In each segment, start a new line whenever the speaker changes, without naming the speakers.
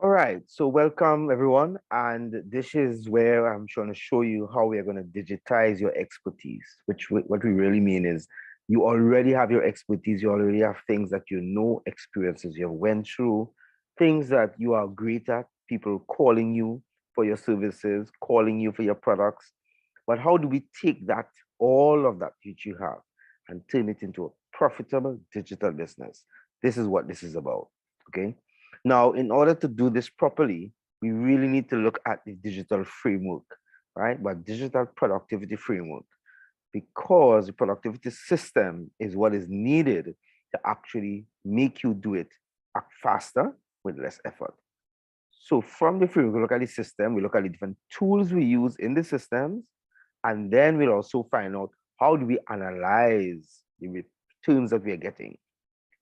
All right, so welcome everyone, and this is where I'm trying to show you how we are going to digitize your expertise. What we really mean is you already have your expertise, you already have things that you know, experiences you have went through, things that you are great at, people calling you for your services, calling you for your products. But how do we take that, all of that which you have, and turn it into a profitable digital business? This is what this is about. Okay. Now, in order to do this properly, we really need to look at the digital framework, right? But digital productivity framework, because the productivity system is what is needed to actually make you do it faster with less effort. So from the framework, we look at the system, we look at the different tools we use in the systems, and then we'll also find out how do we analyze the returns that we are getting.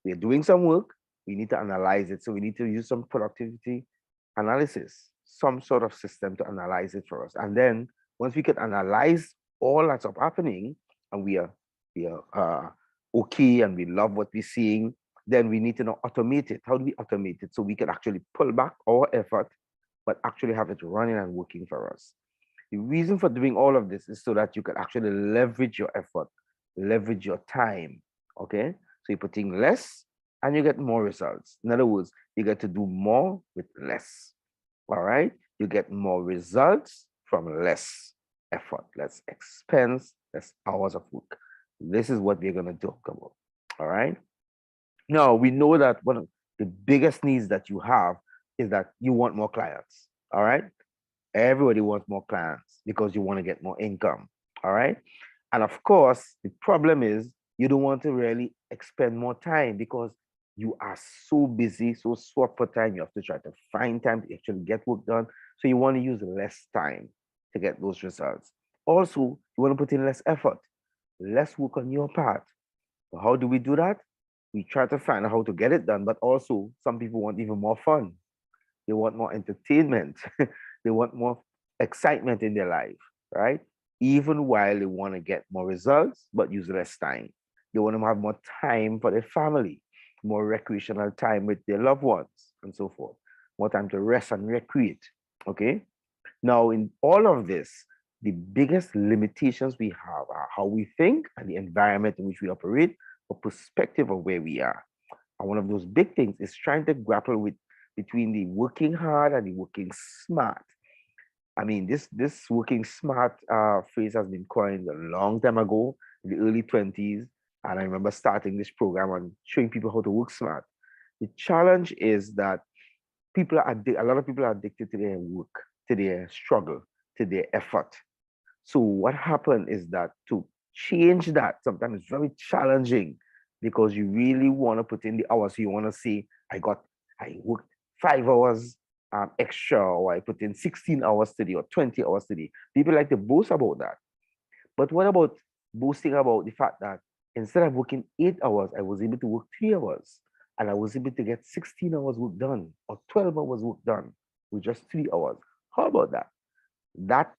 We are doing some work, we need to analyze it. So we need to use some productivity analysis, some sort of system to analyze it for us. And then once we can analyze all that's up happening and we are okay and we love what we're seeing, then we need to now automate it. How do we automate it so we can actually pull back our effort, but actually have it running and working for us? The reason for doing all of this is so that you can actually leverage your effort, leverage your time. Okay. So you're putting less and you get more results. In other words, you get to do more with less. All right. You get more results from less effort, less expense, less hours of work. This is what we're going to talk about. All right. Now, we know that one of the biggest needs that you have is that you want more clients. All right. Everybody wants more clients because you want to get more income. All right. And of course, the problem is you don't want to really expend more time because you are so busy, so swamped for time. You have to try to find time to actually get work done. So you want to use less time to get those results. Also, you want to put in less effort, less work on your part. So how do we do that? We try to find out how to get it done, but also some people want even more fun. They want more entertainment. They want more excitement in their life, right? Even while they want to get more results, but use less time. They want to have more time for their family, more recreational time with their loved ones, and so forth. More time to rest and recreate. Okay. Now, in all of this, the biggest limitations we have are how we think and the environment in which we operate, or perspective of where we are. And one of those big things is trying to grapple with between the working hard and the working smart. I mean, this working smart phrase has been coined a long time ago in the early 20s. And I remember starting this program on showing people how to work smart. The challenge is that a lot of people are addicted to their work, to their struggle, to their effort. So what happened is that to change that, sometimes it's very challenging because you really want to put in the hours. So you want to say, I worked 5 hours extra, or I put in 16 hours today or 20 hours today. People like to boast about that. But what about boasting about the fact that instead of working 8 hours, I was able to work 3 hours and I was able to get 16 hours work done or 12 hours work done with just 3 hours? How about that? That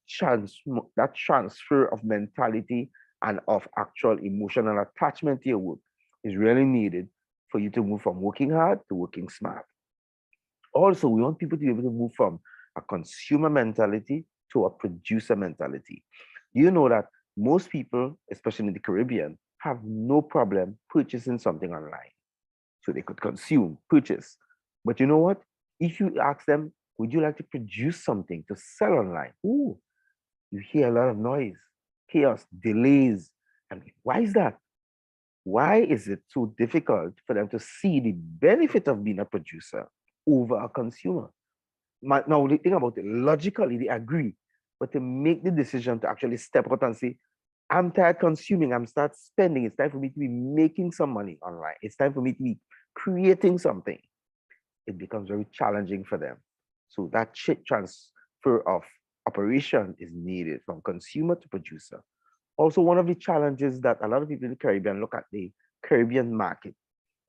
transfer of mentality and of actual emotional attachment to your work is really needed for you to move from working hard to working smart. Also, we want people to be able to move from a consumer mentality to a producer mentality. You know that most people, especially in the Caribbean, have no problem purchasing something online. So they could consume, purchase. But you know what? If you ask them, would you like to produce something to sell online? Ooh, you hear a lot of noise, chaos, delays. And why is that? Why is it so difficult for them to see the benefit of being a producer over a consumer? Now, they think about it logically, they agree. But to make the decision to actually step out and say, I'm tired consuming, I'm start spending, it's time for me to be making some money online. It's time for me to be creating something. It becomes very challenging for them. So that transfer of operation is needed from consumer to producer. Also, one of the challenges that a lot of people in the Caribbean look at the Caribbean market,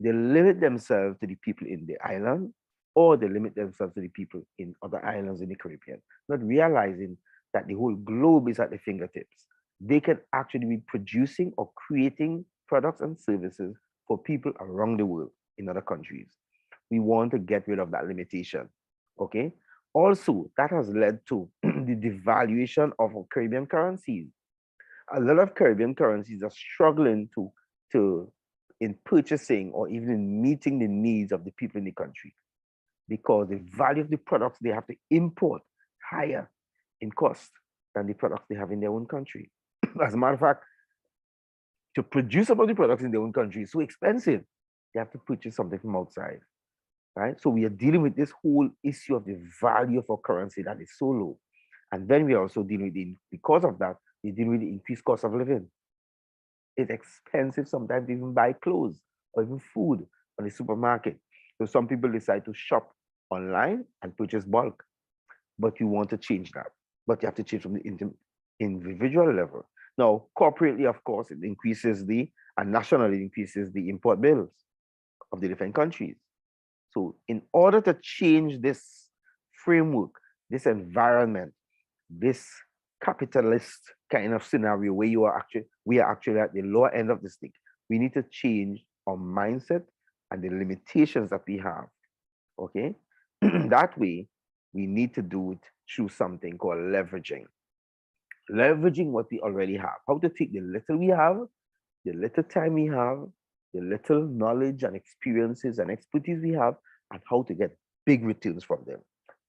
they limit themselves to the people in the island, or they limit themselves to the people in other islands in the Caribbean, not realizing that the whole globe is at the fingertips. They can actually be producing or creating products and services for people around the world in other countries. We want to get rid of that limitation. Okay. Also, that has led to the devaluation of our Caribbean currencies. A lot of Caribbean currencies are struggling to in purchasing or even in meeting the needs of the people in the country because the value of the products they have to import higher in cost than the products they have in their own country. As a matter of fact, to produce some of the products in their own country is so expensive. They have to purchase something from outside, right? So we are dealing with this whole issue of the value of our currency that is so low. And then we are also dealing with because of that, we deal with the increased cost of living. It's expensive sometimes to even buy clothes or even food on the supermarket. So some people decide to shop online and purchase bulk, but you want to change that. But you have to change from the individual level. Now, corporately, of course, it increases and nationally increases the import bills of the different countries. So in order to change this framework, this environment, this capitalist kind of scenario where we are actually at the lower end of the stick, we need to change our mindset and the limitations that we have. Okay. That way, we need to do it through something called leveraging. Leveraging what we already have. How to take the little we have, the little time we have, the little knowledge and experiences and expertise we have, and how to get big returns from them.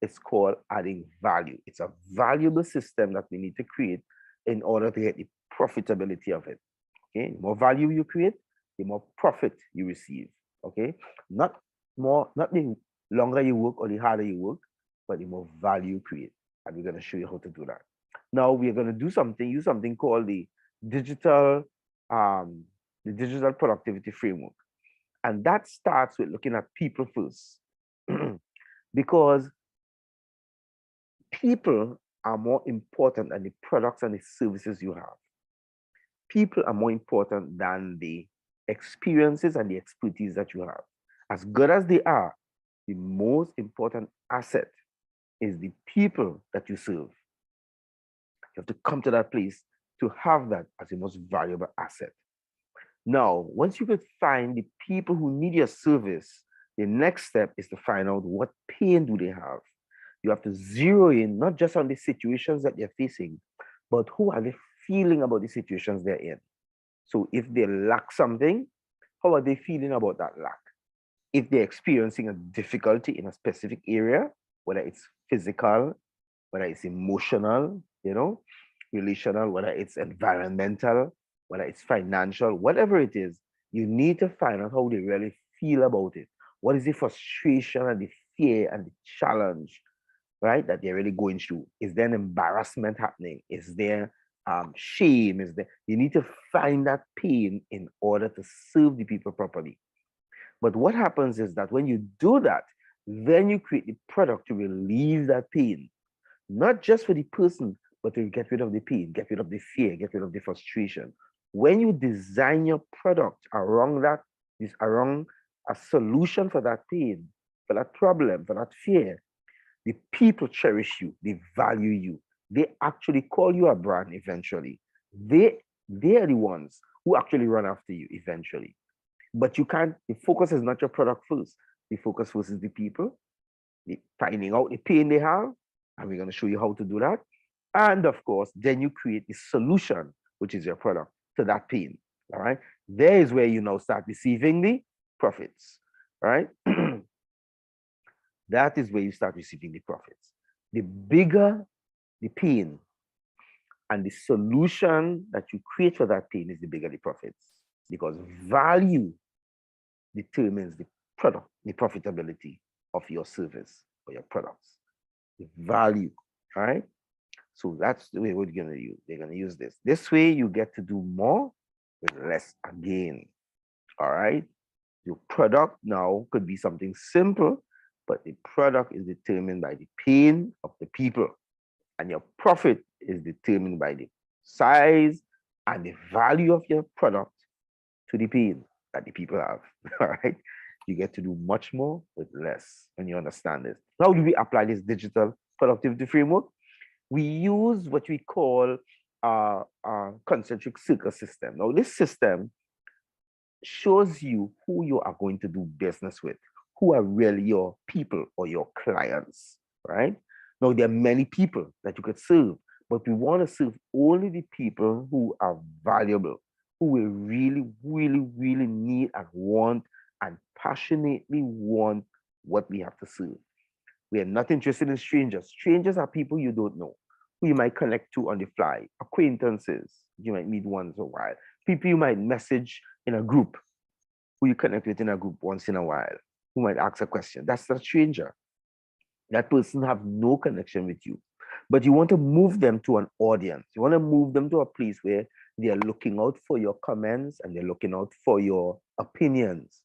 It's called adding value. It's a valuable system that we need to create in order to get the profitability of it. Okay, the more value you create, the more profit you receive. Okay, not the longer you work or the harder you work, but the more value you create. And we're going to show you how to do that. Now we're going to use something called digital um, the digital productivity framework. And that starts with looking at people first. Because people are more important than the products and the services you have. People are more important than the experiences and the expertise that you have. As good as they are, the most important asset is the people that you serve. You have to come to that place to have that as the most valuable asset. Now, once you could find the people who need your service, the next step is to find out what pain do they have. You have to zero in not just on the situations that they're facing, but who are they feeling about the situations they're in. So if they lack something, how are they feeling about that lack? If they're experiencing a difficulty in a specific area, whether it's physical, whether it's emotional, relational, whether it's environmental, whether it's financial, whatever it is, you need to find out how they really feel about it. What is the frustration and the fear and the challenge, right, that they're really going through? Is there an embarrassment happening? Is there shame? Is there? You need to find that pain in order to serve the people properly. But what happens is that when you do that, then you create the product to relieve that pain, not just for the person, but to get rid of the pain, get rid of the fear, get rid of the frustration. When you design your product around that, is around a solution for that pain, for that problem, for that fear, the people cherish you, they value you. They actually call you a brand eventually. They are the ones who actually run after you eventually. But you can't, the focus is not your product first. The focus first is the people, finding out the pain they have, and we're going to show you how to do that. And of course, then you create the solution, which is your product, to that pain. All right. There is where you now start receiving the profits. All right. That is where you start receiving the profits. The bigger the pain and the solution that you create for that pain is the bigger the profits. Because value determines the product, the profitability of your service or your products. The value. All right. So that's the way we're going to use. They're going to use this. This way you get to do more with less again. All right. Your product now could be something simple, but the product is determined by the pain of the people. And your profit is determined by the size and the value of your product to the pain that the people have. All right. You get to do much more with less when you understand this. How do we apply this digital productivity framework? We use what we call a concentric circle system. Now, this system shows you who you are going to do business with, who are really your people or your clients, right? Now, there are many people that you could serve, but we want to serve only the people who are valuable, who will really, really, really need and want and passionately want what we have to serve. We are not interested in strangers. Strangers are people you don't know, who you might connect to on the fly, acquaintances you might meet once in a while, people you might message in a group, who you connect with in a group once in a while, who might ask a question. That's a stranger. That person have no connection with you. But you want to move them to an audience. You want to move them to a place where they are looking out for your comments and they're looking out for your opinions.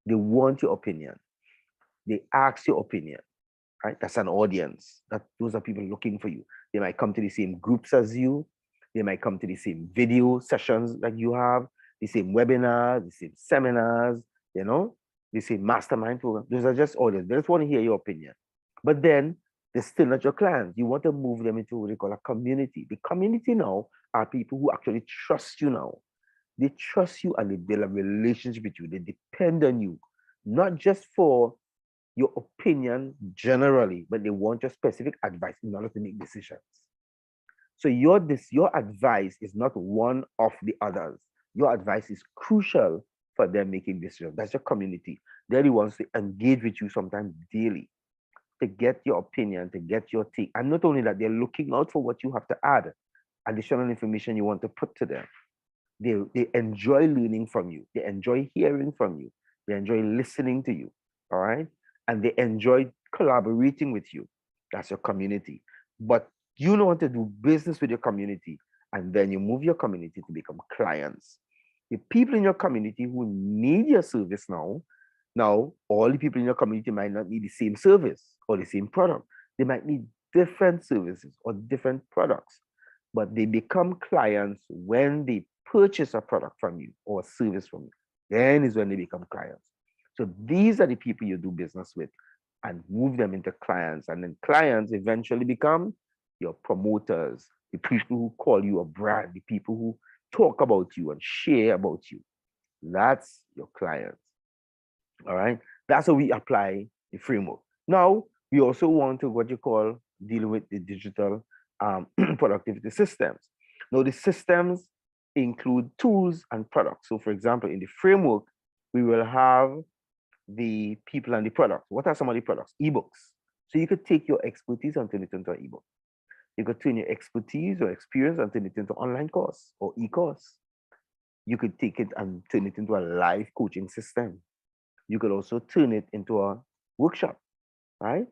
They want your opinion. They ask your opinion, right? That's an audience. Those are people looking for you. They might come to the same groups as you. They might come to the same video sessions that you have, the same webinars, the same seminars, you know, the same mastermind program. Those are just audience. They just want to hear your opinion. But then they're still not your clients. You want to move them into what they call a community. The community now are people who actually trust you now. They trust you and they build a relationship with you. They depend on you, not just for your opinion generally, but they want your specific advice in order to make decisions. So your advice is not one of the others. Your advice is crucial for them making decisions. That's your community. They're the ones to engage with you sometimes daily to get your opinion, to get your take. And not only that, they're looking out for what you have to add, additional information you want to put to them. They enjoy learning from you. They enjoy hearing from you. They enjoy listening to you. All right. And they enjoy collaborating with you. That's your community. But you know want to do business with your community. And then you move your community to become clients. The people in your community who need your service now, all the people in your community might not need the same service or the same product. They might need different services or different products, but they become clients when they purchase a product from you or a service from you. Then is when they become clients. So these are the people you do business with and move them into clients. And then clients eventually become your promoters, the people who call you a brand, the people who talk about you and share about you. That's your clients. All right. That's how we apply the framework. Now, we also want to what you call deal with the digital productivity systems. Now, the systems include tools and products. So, for example, in the framework, we will have the people and the products. What are some of the products? Ebooks. So you could take your expertise and turn it into an ebook. You could turn your expertise or experience and turn it into online course or e-course. You could take it and turn it into a live coaching system. You could also turn it into a workshop, right?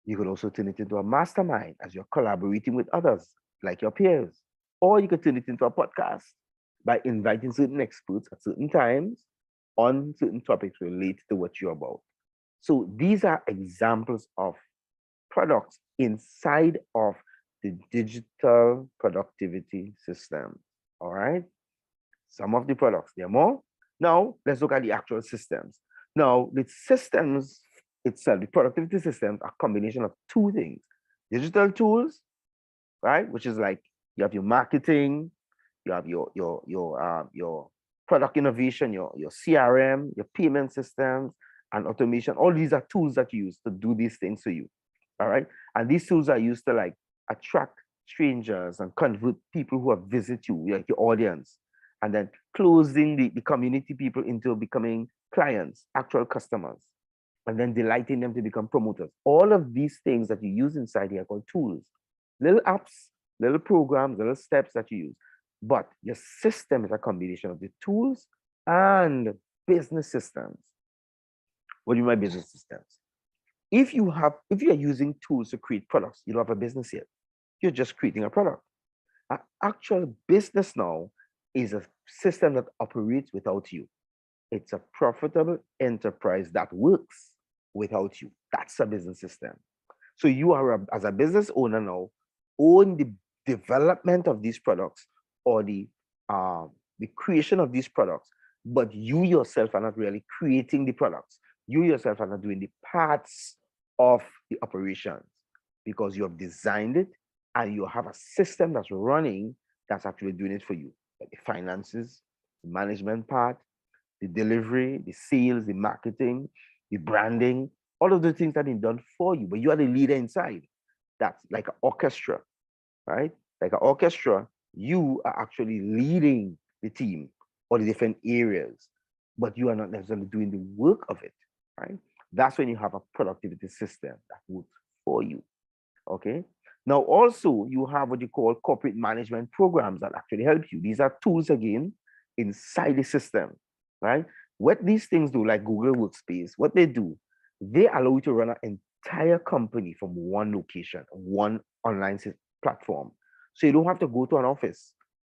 You could also turn it into a mastermind as you're collaborating with others, like your peers. Or you could turn it into a podcast by inviting certain experts at certain times on certain topics related to what you're about. So these are examples of products inside of the digital productivity system. All right. Some of the products, there are more. Now, let's look at the actual systems. Now, the systems itself, the productivity systems, are a combination of two things. Digital tools, right? Which is like you have your marketing, you have your product innovation, your CRM, your payment systems, and automation. All these are tools that you use to do these things for you. All right. And these tools are used to like attract strangers and convert people who have visit you, like your audience, and then closing the community people into becoming clients, actual customers, and then delighting them to become promoters. All of these things that you use inside here are called tools, little apps, little programs, little steps that you use. But your system is a combination of the tools and business systems. What do you mean by business systems? If you are using tools to create products, you don't have a business yet. You're just creating a product. An actual business now is a system that operates without you. It's a profitable enterprise that works without you. That's a business system. So you are, as a business owner now, own the development of these products or the creation of these products, but you yourself are not really creating the products. You yourself are not doing the parts of the operations because you have designed it and you have a system that's running that's actually doing it for you. Like the finances, the management part, the delivery, the sales, the marketing, the branding, all of the things that are being done for you, but you are the leader inside. That's like an orchestra, right? Like an orchestra, you are actually leading the team or the different areas, but you are not necessarily doing the work of it, right? That's when you have a productivity system that works for you. Okay. Now, also, you have what you call corporate management programs that actually help you. These are tools again inside the system, right? What these things do, like Google Workspace, what they do, they allow you to run an entire company from one location, one online platform. So you don't have to go to an office.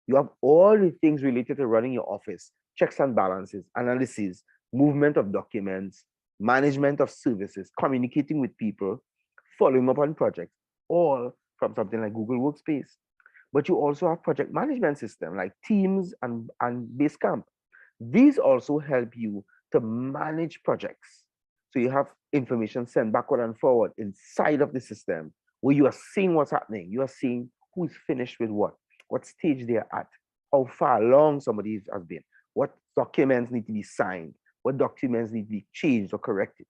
You have all the things related to running your office, checks and balances, analysis, movement of documents, management of services, communicating with people, following up on projects, all from something like Google Workspace. But you also have project management system like Teams and Basecamp. These also help you to manage projects. So you have information sent backward and forward inside of the system where you are seeing what's happening. You are seeing who's finished with what stage they are at, how far along somebody has been, what documents need to be signed, what documents need to be changed or corrected,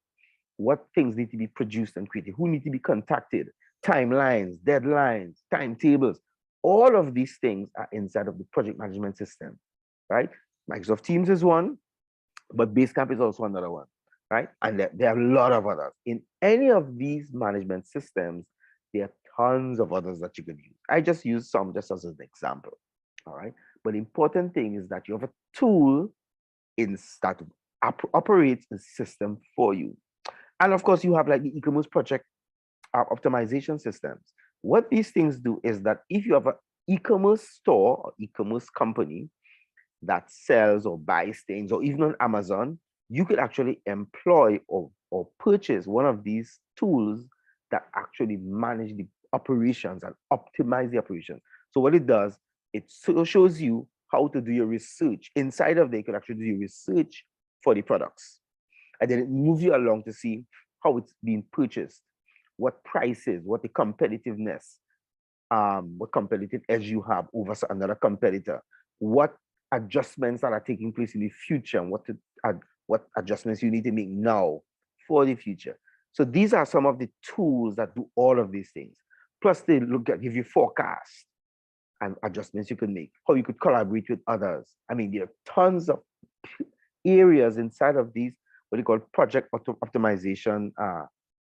what things need to be produced and created, who need to be contacted, timelines, deadlines, timetables. All of these things are inside of the project management system, right? Microsoft Teams is one, but Basecamp is also another one, right? And there are a lot of others. In any of these management systems, there are tons of others that you could use. I just use some just as an example, all right? But the important thing is that you have a tool in that operates a system for you. And of course, you have like the e-commerce project optimization systems. What these things do is that if you have an e-commerce store or e-commerce company that sells or buys things, or even on Amazon, you could actually employ or purchase one of these tools that actually manage the operations and optimize the operations. So what it does, it shows you how to do your research. Inside of there, you can actually do your research for the products. And then it moves you along to see how it's being purchased, what prices, what the competitiveness, what competitive edge you have over another competitor, what adjustments that are taking place in the future, and what adjustments you need to make now for the future. So these are some of the tools that do all of these things. Plus, they give you forecasts and adjustments you can make, how you could collaborate with others. I mean, there are tons of areas inside of these what you call project optimization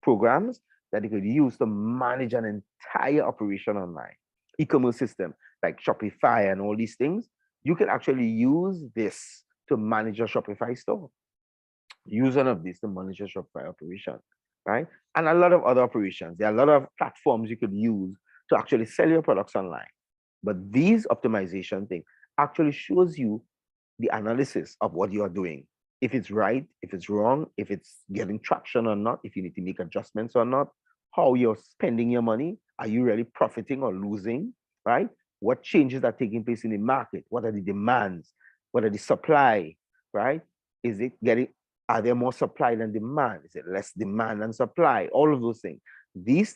programs that you could use to manage an entire operation online. E-commerce system like Shopify and all these things, you can actually use this to manage your Shopify store. Use one of these to manage your Shopify operation, right? And a lot of other operations. There are a lot of platforms you could use to actually sell your products online. But these optimization thing actually shows you the analysis of what you are doing. If it's right, if it's wrong, if it's getting traction or not, if you need to make adjustments or not, how you're spending your money, are you really profiting or losing, right? What changes are taking place in the market? What are the demands? What are the supply, right? Is it getting, are there more supply than demand? Is it less demand than supply? All of those things, these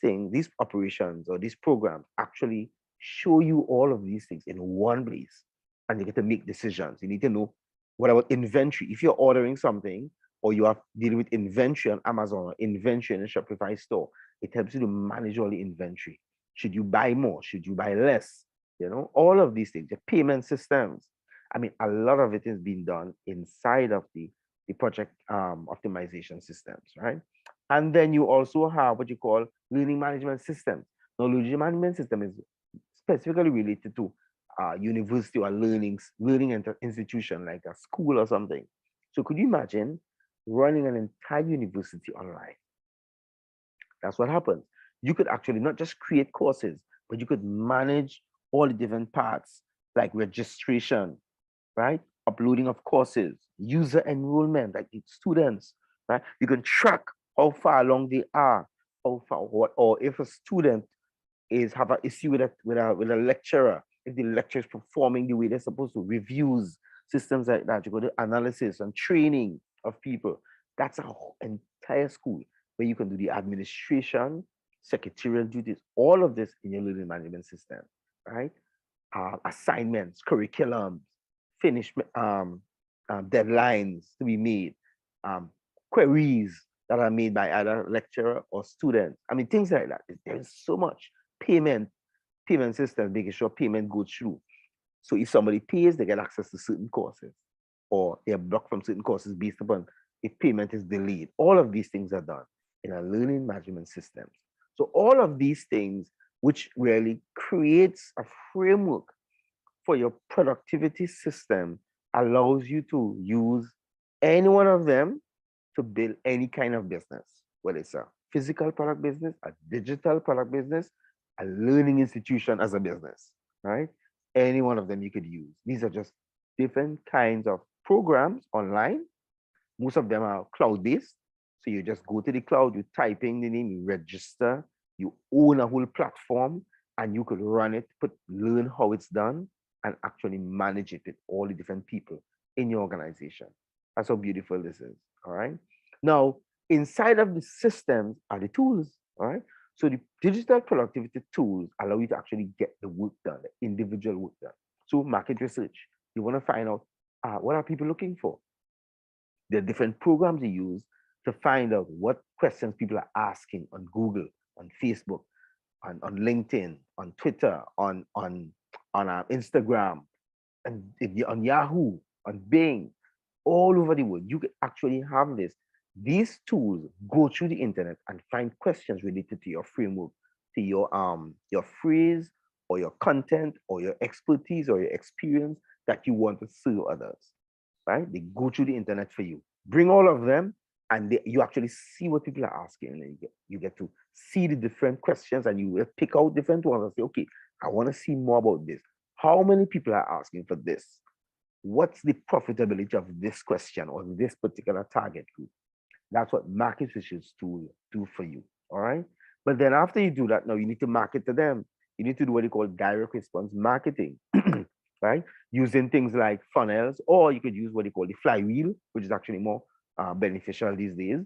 operations or these programs actually show you all of these things in one place and you get to make decisions. You need to know what about inventory. If you're ordering something or you are dealing with inventory on Amazon or inventory in a Shopify store, it helps you to manage all the inventory. Should you buy more? Should you buy less? You know, all of these things, the payment systems. I mean, a lot of it is being done inside of the project optimization systems, right? And then you also have what you call learning management systems. Now, learning management system is specifically related to university or learning institution like a school or something. So could you imagine running an entire university online? That's what happens. You could actually not just create courses, but you could manage all the different parts like registration, right? Uploading of courses, user enrollment, like the students, right? You can track how far along they are, how far, or if a student is have an issue with a lecturer, if the lecturer is performing the way they're supposed to, reviews, systems like that, you go to analysis and training of people. That's a whole entire school where you can do the administration, secretarial duties, all of this in your learning management system, right? Assignments, curriculums, finish deadlines to be made, um, queries that are made by either lecturer or student. I mean, things like that. There's so much payment systems, making sure payment goes through. So if somebody pays, they get access to certain courses, or they're blocked from certain courses based upon if payment is delayed. All of these things are done in a learning management system. So all of these things, which really creates a framework for your productivity system, allows you to use any one of them to build any kind of business, whether it's a physical product business, a digital product business, a learning institution as a business, right? Any one of them you could use. These are just different kinds of programs online. Most of them are cloud-based. So you just go to the cloud, you type in the name, you register, you own a whole platform, and you could run it, learn how it's done, and actually manage it with all the different people in your organization. That's how beautiful this is. All right. Now, inside of the systems are the tools. All right. So the digital productivity tools allow you to actually get the work done, the individual work done. So market research, you want to find out what are people looking for. There are different programs you use to find out what questions people are asking on Google, on Facebook, on LinkedIn, on Twitter, on Instagram, and on Yahoo, on Bing, all over the world. You can actually have this. These tools go through the internet and find questions related to your framework, to your phrase or your content or your expertise or your experience that you want to serve others. Right? They go through the internet for you. Bring all of them, and you actually see what people are asking, and then you get to see the different questions, and you will pick out different ones and say, okay, I want to see more about this. How many people are asking for this? What's the profitability of this question or this particular target group? That's what market research tools do for you. All right. But then after you do that, now you need to market to them. You need to do what you call direct response marketing, right? Using things like funnels, or you could use what you call the flywheel, which is actually more beneficial these days,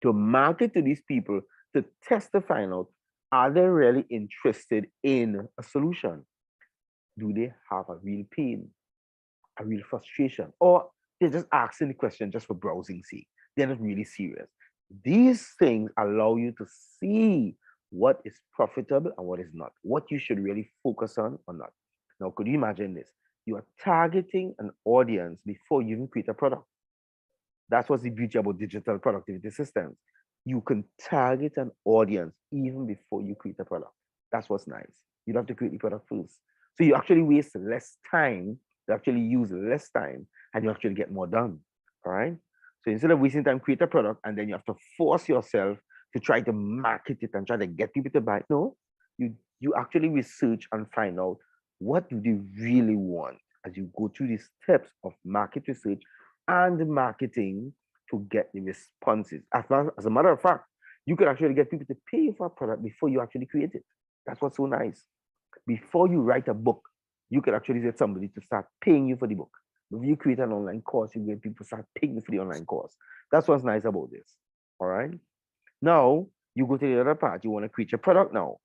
to market to these people to test to find out, are they really interested in a solution? Do they have a real pain, a real frustration, or they're just asking the question just for browsing sake? They're not really serious. These things allow you to see what is profitable and what is not, what you should really focus on or not. Now, could you imagine this? You are targeting an audience before you even create a product. That's what's the beauty about digital productivity systems. You can target an audience even before you create a product. That's what's nice. You don't have to create the product first. So you actually waste less time, you actually use less time, and you actually get more done. All right. So instead of wasting time, create a product, and then you have to force yourself to try to market it and try to get people to buy it. No, you actually research and find out what do they really want as you go through these steps of market research and marketing to get the responses. As a matter of fact, you can actually get people to pay you for a product before you actually create it. That's what's so nice. Before you write a book, you can actually get somebody to start paying you for the book. If you create an online course, you get people to start paying you for the online course. That's what's nice about this. All right. Now you go to the other part. You want to create your product now.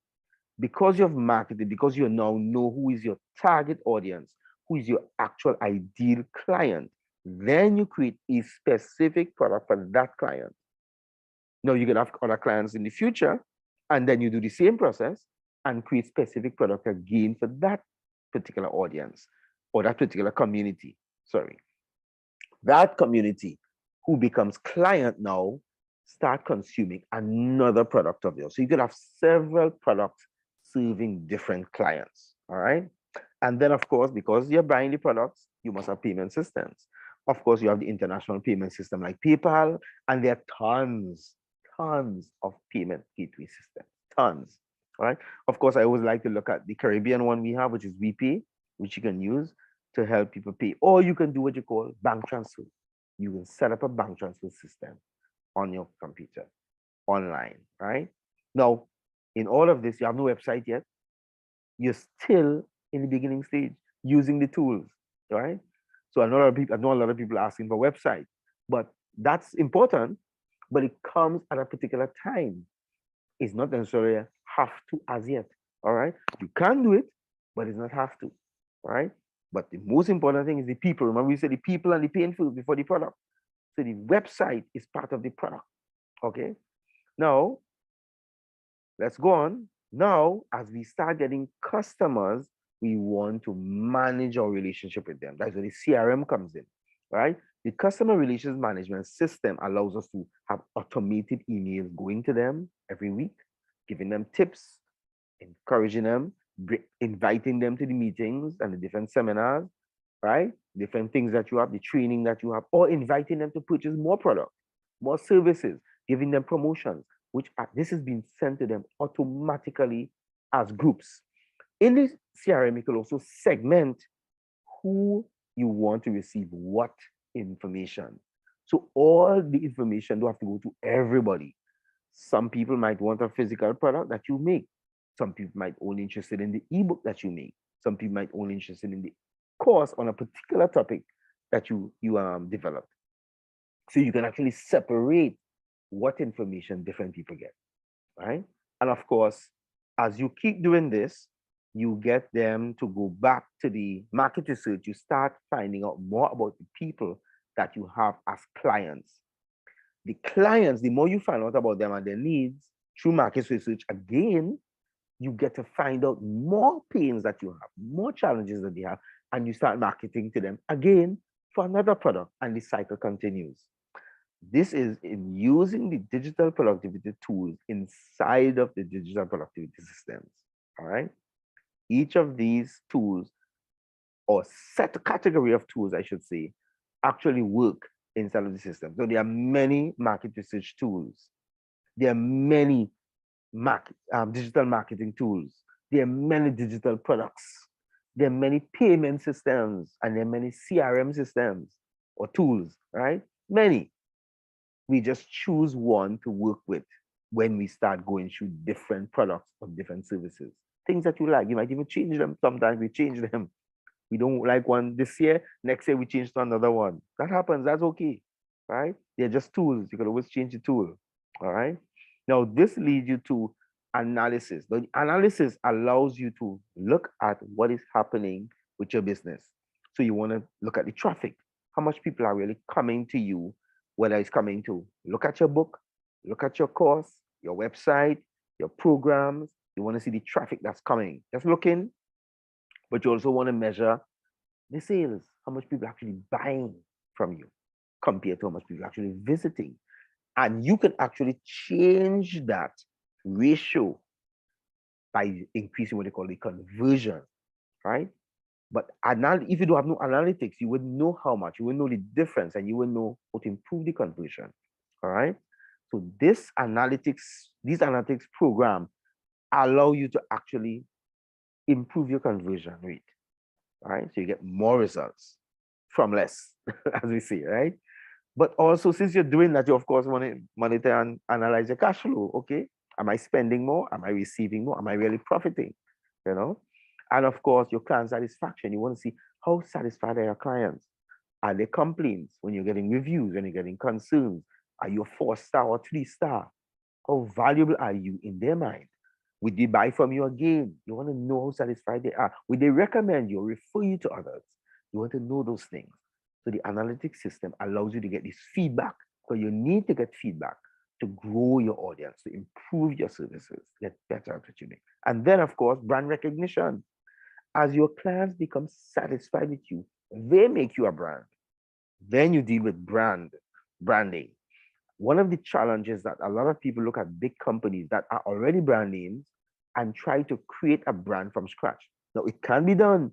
Because you've marketed, because you now know who is your target audience, who is your actual ideal client, then you create a specific product for that client. Now you can have other clients in the future, and then you do the same process and create specific product again for that particular audience or that particular community. Sorry. That community who becomes client now start consuming another product of yours. So you could have several products serving different clients. All right. And then, of course, because you're buying the products, you must have payment systems. Of course, you have the international payment system like PayPal, and there are tons of payment gateway systems, tons. All right. Of course, I always like to look at the Caribbean one we have, which is WePay, which you can use to help people pay. Or you can do what you call bank transfer. You can set up a bank transfer system on your computer online, right? Now, in all of this, you have no website yet. You're still in the beginning stage using the tools, right? So I know a lot of people asking for website, but that's important, but it comes at a particular time. It's not necessarily a have to as yet. All right. You can do it, but it's not have to. All right. But the most important thing is the people. Remember, we said the people and the painful before the product. So the website is part of the product. Okay. Now, let's go on. Now, as we start getting customers, we want to manage our relationship with them. That's where the CRM comes in, right? The customer relations management system allows us to have automated emails going to them every week, giving them tips, encouraging them, inviting them to the meetings and the different seminars, right? Different things that you have, the training that you have, or inviting them to purchase more product, more services, giving them promotions, which this is being sent to them automatically as groups. In this CRM, you can also segment who you want to receive what information. So all the information don't have to go to everybody. Some people might want a physical product that you make. Some people might only interested in the ebook that you make. Some people might only interested in the course on a particular topic that you developed. So you can actually separate what information different people get, right? And of course, as you keep doing this, you get them to go back to the market research. You start finding out more about the people that you have as clients. The clients, the more you find out about them and their needs through market research, again, you get to find out more pains that you have, more challenges that they have, and you start marketing to them again for another product, and the cycle continues. This is in using the digital productivity tools inside of the digital productivity systems. All right. Each of these tools, or set category of tools, I should say, actually work inside of the system. So there are many market research tools. There are many digital marketing tools. There are many digital products. There are many payment systems, and there are many CRM systems or tools, right? Many. We just choose one to work with when we start going through different products or different services. Things that you like, you might even change them. Sometimes we change them. We don't like one this year, next year we change to another one. That happens, that's okay, right? They're just tools. You can always change the tool, all right? Now, this leads you to analysis. The analysis allows you to look at what is happening with your business. So you want to look at the traffic, how much people are really coming to you, whether it's coming to look at your book, look at your course, your website, your programs. You want to see the traffic that's coming. Just looking, but you also want to measure the sales, how much people are actually buying from you compared to how much people are actually visiting. And you can actually change that ratio by increasing what they call the conversion, right? But if you don't have no analytics, you wouldn't know how much, you wouldn't know the difference, and you wouldn't know how to improve the conversion. All right. So these analytics program allow you to actually improve your conversion rate. All right. So you get more results from less, as we say, right? But also, since you're doing that, you of course want to monitor and analyze your cash flow. Okay. Am I spending more? Am I receiving more? Am I really profiting? You know? And of course, your client satisfaction. You want to see how satisfied are your clients. Are there complaints when you're getting reviews, when you're getting concerns? Are you a 4-star or 3-star? How valuable are you in their mind? Would they buy from you again? You want to know how satisfied they are. Would they recommend you or refer you to others? You want to know those things. So the analytics system allows you to get this feedback, because you need to get feedback to grow your audience, to improve your services, get better opportunity. And then, of course, brand recognition. As your clients become satisfied with you, they make you a brand. Then you deal with branding. One of the challenges that a lot of people look at big companies that are already brand names and try to create a brand from scratch. Now, it can be done,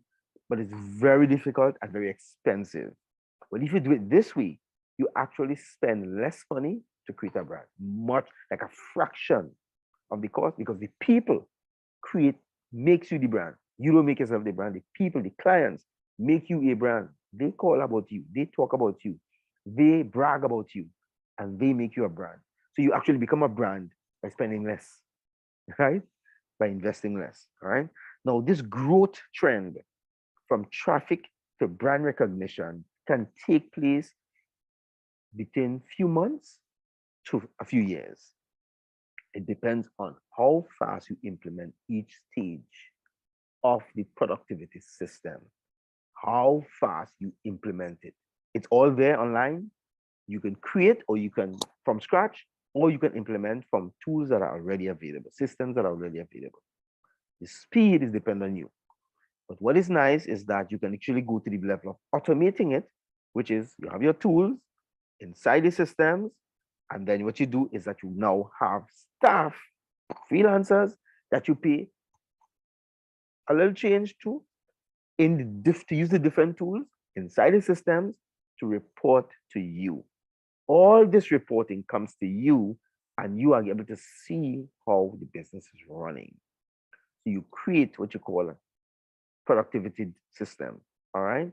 but it's very difficult and very expensive. But if you do it this way, you actually spend less money to create a brand, much like a fraction of the cost, because the people makes you the brand. You don't make yourself the brand. The people, the clients make you a brand. They call about you. They talk about you. They brag about you, and they make you a brand. So you actually become a brand by spending less, right? By investing less, all right? Now, this growth trend from traffic to brand recognition can take place between few months to a few years. It depends on how fast you implement each stage of the productivity system, how fast you implement it. It's all there online. You can create, or you can from scratch, or you can implement from tools that are already available, systems that are already available. The speed is dependent on you. But what is nice is that you can actually go to the level of automating it, which is you have your tools inside the systems, and then what you do is that you now have staff, freelancers that you pay a little change to to use the different tools inside the systems to report to you. All this reporting comes to you, and you are able to see how the business is running. So you create what you call a productivity system. All right.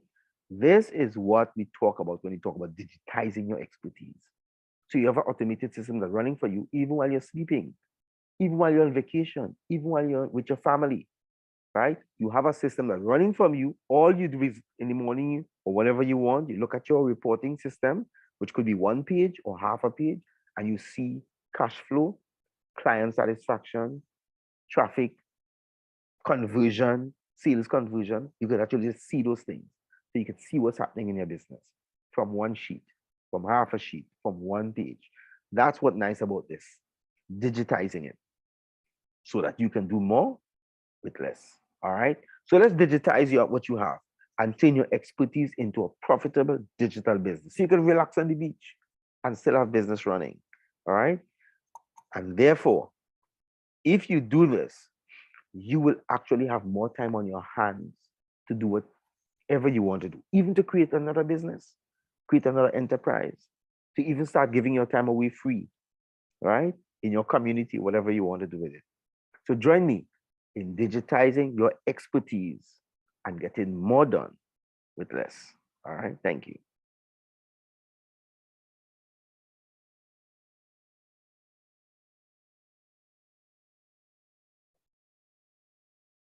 This is what we talk about when we talk about digitizing your expertise. So you have an automated system that's running for you even while you're sleeping, even while you're on vacation, even while you're with your family, right? You have a system that's running from you. All you do is in the morning or whatever you want, you look at your reporting system, which could be one page or half a page, and you see cash flow, client satisfaction, traffic, conversion, sales conversion. You can actually just see those things. So you can see what's happening in your business from one sheet, from half a sheet, from one page. That's what's nice about this, digitizing it so that you can do more with less. All right. So let's digitize what you have and turn your expertise into a profitable digital business. So you can relax on the beach and still have business running. All right. And therefore, if you do this, you will actually have more time on your hands to do whatever you want to do, even to create another business, create another enterprise, to even start giving your time away free, right? In your community, whatever you want to do with it. So join me in digitizing your expertise and getting more done with less. All right. Thank you.